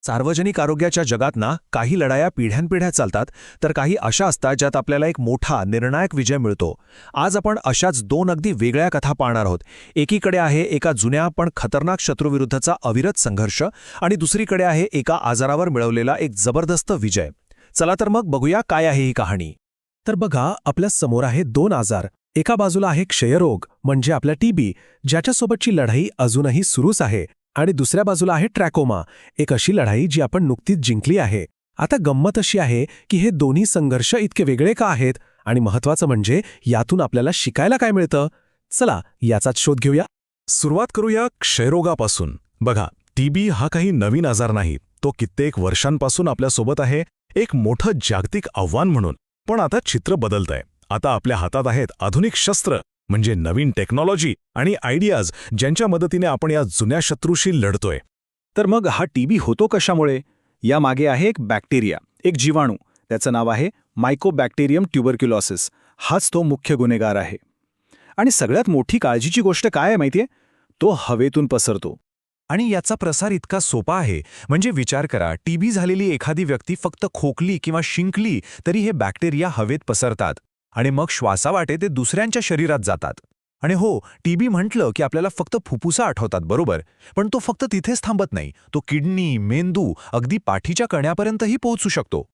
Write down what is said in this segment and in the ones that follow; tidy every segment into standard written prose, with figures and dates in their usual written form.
सार्वजनिक आरोग्याच्या जगात ना काही लढाया पिढ्यानपिढ्या चालतात, तर काही अशा असतात ज्यात आपल्याला एक मोठा निर्णायक विजय मिळतो. आज आपण अशाच दोन अगदी वेगळ्या कथा पाहणार आहोत. एकीकडे आहे एका जुन्या पण खतरनाक शत्रूविरुद्धचा अविरत संघर्ष आणि दुसरीकडे आहे एका आजारावर मिळवलेला एक जबरदस्त विजय. चला तर मग बघूया काय आहे ही कहाणी. तर बघा, आपल्या समोर आहे दोन आजार. एका बाजूला आहे क्षयरोग म्हणजे आपला टीबी, ज्याच्यासोबतची लढाई अजूनही सुरूच आहे. आणि दुसऱ्या बाजूला आहे ट्रॅकोमा, एक अशी लढाई जी आपण नुकतीच जिंकली आहे. आता गंमत अशी आहे की हे दोन्ही संघर्ष इतके वेगळे का आहेत आणि महत्त्वाचं म्हणजे यातून आपल्याला शिकायला काय मिळतं. चला याचाच शोध घेऊया. सुरुवात करूया क्षयरोगापासून. बघा, टीबी हा काही नवीन आजार नाही. तो कित्येक वर्षांपासून आपल्यासोबत आहे, एक मोठं जागतिक आव्हान म्हणून. पण आता चित्र बदलतंय. आता आपल्या हातात आहेत आधुनिक शस्त्र, म्हणजे नवीन टेक्नॉलॉजी आणि आयडियाज, ज्यांच्या मदतीने आपण या जुन्या शत्रूशी लढतोय. तर मग हा टीबी होतो कशामुळे? यामागे आहे एक बॅक्टेरिया, एक जीवाणू. त्याचं नाव आहे मायकोबॅक्टेरियम ट्युबरक्युलोसिस. हाच तो मुख्य गुन्हेगार आहे. आणि सगळ्यात मोठी काळजीची गोष्ट काय आहे माहितीये? तो हवेतून पसरतो. आणि याचा प्रसार इतका सोपा आहे. म्हणजे विचार करा, टीबी झालेली एखादी व्यक्ती फक्त खोकली किंवा शिंकली तरी हे बॅक्टेरिया हवेत पसरतात आणि मग श्वासावाटे ते दुसऱ्यांच्या शरीरात जातात. आणि हो, टीबी म्हटलं की आपल्याला फक्त फुफ्फुसा आठवतात, बरोबर. पण तो फक्त तिथेच थांबत नाही. तो किडनी, मेंदू, अगदी पाठीच्या कण्यापर्यंतही पोहोचू शकतो.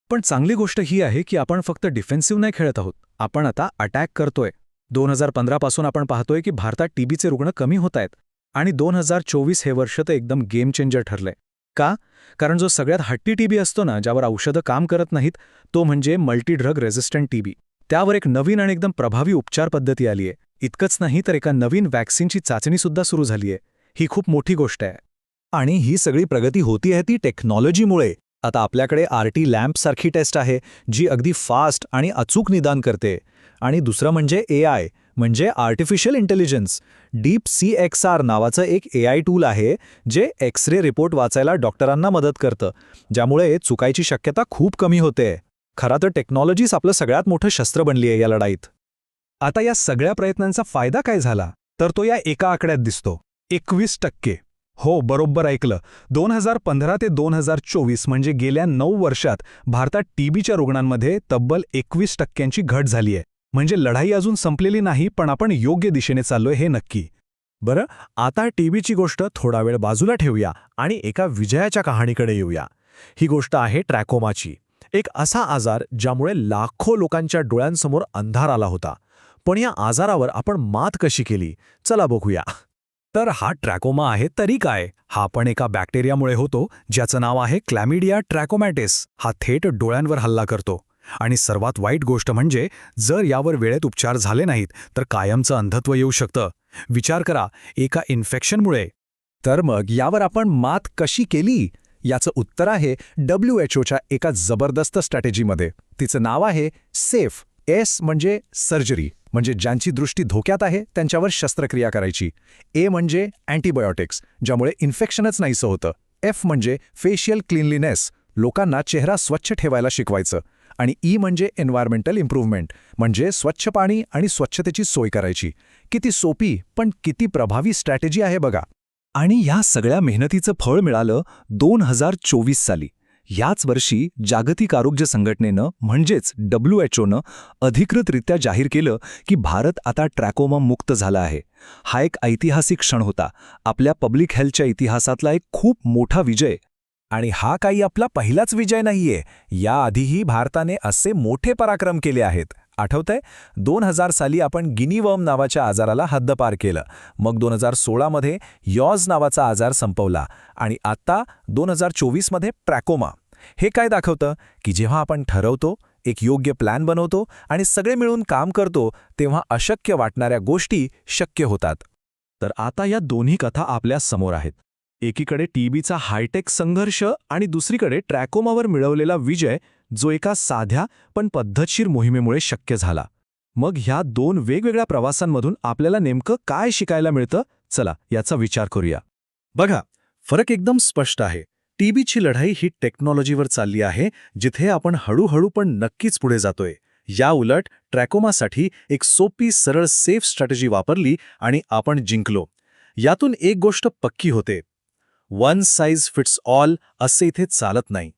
पण चांगली गोष्ट ही आहे की आपण फक्त डिफेन्सिव्ह नाही खेळत आहोत. आपण आता अटॅक करतोय. 2015 पासून आपण पाहतोय की भारतात टीबीचे रुग्ण कमी होत आहेत. आणि 2024 हे वर्ष तर एकदम गेम चेंजर ठरलंय. का? कारण जो सगळ्यात हट्टी टीबी असतो ना, ज्यावर औषधं काम करत नाहीत, तो म्हणजे मल्टी ड्रग रेझिस्टंट टीबी. त्यावर एक नवीन आणि एकदम प्रभावी उपचार पद्धती आली आहे. इतकंच नाही तर एका नवीन वॅक्सिनची चाचणीसुद्धा सुरू झाली आहे. ही खूप मोठी गोष्ट आहे. आणि ही सगळी प्रगती होती आहे ती टेक्नॉलॉजीमुळे. आता आपल्याकडे RT लॅम्प सारखी टेस्ट आहे, जी अगदी फास्ट आणि अचूक निदान करते. आणि दुसरं म्हणजे AI, म्हणजे आर्टिफिशियल इंटेलिजन्स. DeepCXR नावाचं एक AI टूल आहे, जे एक्स-रे रिपोर्ट वाचायला डॉक्टरांना मदत करतं, ज्यामुळे चुकायची शक्यता खूप कमी होते. खरं तर टेक्नॉलॉजीच आपलं सगळ्यात मोठं शस्त्र बनली आहे या लढाईत. आता या सगळ्या प्रयत्नांचा फायदा काय झाला, तर तो या एका आकड्यात दिसतो. 21%. हो, बरोबर ऐकलं. 2015 ते 2024 म्हणजे गेल्या 9 वर्षात भारतात टीबीच्या रुग्णांमध्ये तब्बल 21%ची घट झाली आहे. म्हणजे लढाई अजून संपलेली नाही, पण आपण योग्य दिशेने चाललोय हे नक्की. बरं, आता टीबीची गोष्ट थोडा वेळ बाजूला ठेवूया आणि एका विजयाच्या कहाणीकडे येऊया. ही गोष्ट आहे ट्रॅकोमाची. एक असा आजार ज्यामुळे लाखो लोकांच्या डोळ्यांसमोर अंधार आला होता. पण या आजारावर आपण मात कशी केली, चला बघूया. तर हा ट्रॅकोमा आहे तरी काय? हा पण एका बॅक्टेरियामुळे होतो, ज्याचं नाव आहे क्लॅमिडिया ट्रॅकोमॅटिस. हा थेट डोळ्यांवर हल्ला करतो. आणि सर्वात वाईट गोष्ट म्हणजे जर यावर वेळेत उपचार झाले नाहीत तर कायमचं अंधत्व येऊ शकतं. विचार करा, एका इन्फेक्शनमुळे. तर मग यावर आपण मात कशी केली? याचं उत्तर आहे WHOच्या एका जबरदस्त स्ट्रॅटेजीमध्ये. तिचं नाव आहे सेफ. S म्हणजे सर्जरी, म्हणजे ज्यांची दृष्टी धोक्यात आहे त्यांच्यावर शस्त्रक्रिया करायची. A म्हणजे अँटीबायोटिक्स, ज्यामुळे इन्फेक्शनच नाहीसं होतं. F म्हणजे फेशियल क्लीनलीनेस, लोकांना चेहरा स्वच्छ ठेवायला शिकवायचं. आणि E म्हणजे एन्व्हायरमेंटल इम्प्रूव्हमेंट, म्हणजे स्वच्छ पाणी आणि स्वच्छतेची सोय करायची. किती सोपी पण किती प्रभावी स्ट्रॅटेजी आहे बघा. आणि या सगळ्या मेहनतीचं फळ मिळालं 2024 साली. याच वर्षी जागतिक आरोग्य संघटनेनं म्हणजेच WHOनं अधिकृतरित्या जाहीर केलं की भारत आता ट्रॅकोमा मुक्त झाला आहे. हा एक ऐतिहासिक क्षण होता. आपल्या पब्लिक हेल्थच्या इतिहासातला एक खूप मोठा विजय. आणि हा काही आपला पहिलाच विजय नाहीये. याआधीही भारताने असे मोठे पराक्रम केले आहेत. आठवतंय? 2000 साली आपण गिनीवर्म नावाच्या आजाराला हद्दपार केलं. मग 2016 यॉज नावाचा आजार संपवला. आणि आता 2024 ट्रॅकोमा. हे काय दाखवतं की जेव्हा आपण ठरवतो, एक योग्य प्लॅन बनवतो आणि सगळे मिळून काम करतो, तेव्हा अशक्य वाटणाऱ्या गोष्टी शक्य होतात. तर आता या दोन्ही कथा आपल्या समोर आहेत. एकीकडे टीबीचा हायटेक संघर्ष आणि दुसरीकडे ट्रॅकोमावर मिळवलेला विजय, जो एका साध्या पण पद्धतशीर मोहिमेमुळे शक्य झाला. मग ह्या दोन वेगवेगळ्या प्रवासांमधून आपल्याला नेमकं काय शिकायला मिळतं, चला याचा विचार करूया. बघा, फरक एकदम स्पष्ट आहे. टीबीची लढाई ही टेक्नॉलॉजीवर चालली आहे, जिथे आपण हळूहळू पण नक्कीच पुढे जातोय. या उलट ट्रॅकोमासाठी एक सोपी, सरळ, सेफ स्ट्रॅटेजी वापरली आणि आपण जिंकलो. यातून एक गोष्ट पक्की होते. वन साईज फिट्स ऑल असे इथे चालत नाही.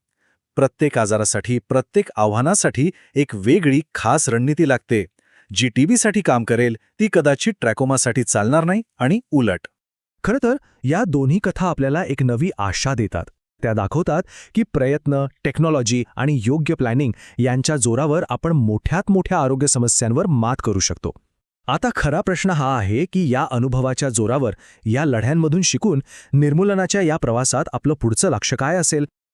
प्रत्येक आजारासाठी, प्रत्येक आव्हानासाठी एक वेगळी खास रणनीती लागते. जी टीबीसाठी काम करेल ती कदाचित ट्रॅकोमासाठी चालणार नाही आणि उलट. खरं तर या दोन्ही कथा आपल्याला एक नवी आशा देतात. त्या दाखवतात की प्रयत्न, टेक्नॉलॉजी आणि योग्य प्लॅनिंग यांच्या जोरावर आपण मोठ्यात मोठ्या आरोग्य समस्यांवर मात करू शकतो. आता खरा प्रश्न हा आहे की या अनुभवाच्या जोरावर, या लढ्यांमधून शिकून निर्मूलनाच्या या प्रवासात आपलं पुढचं लक्ष्य काय असेल?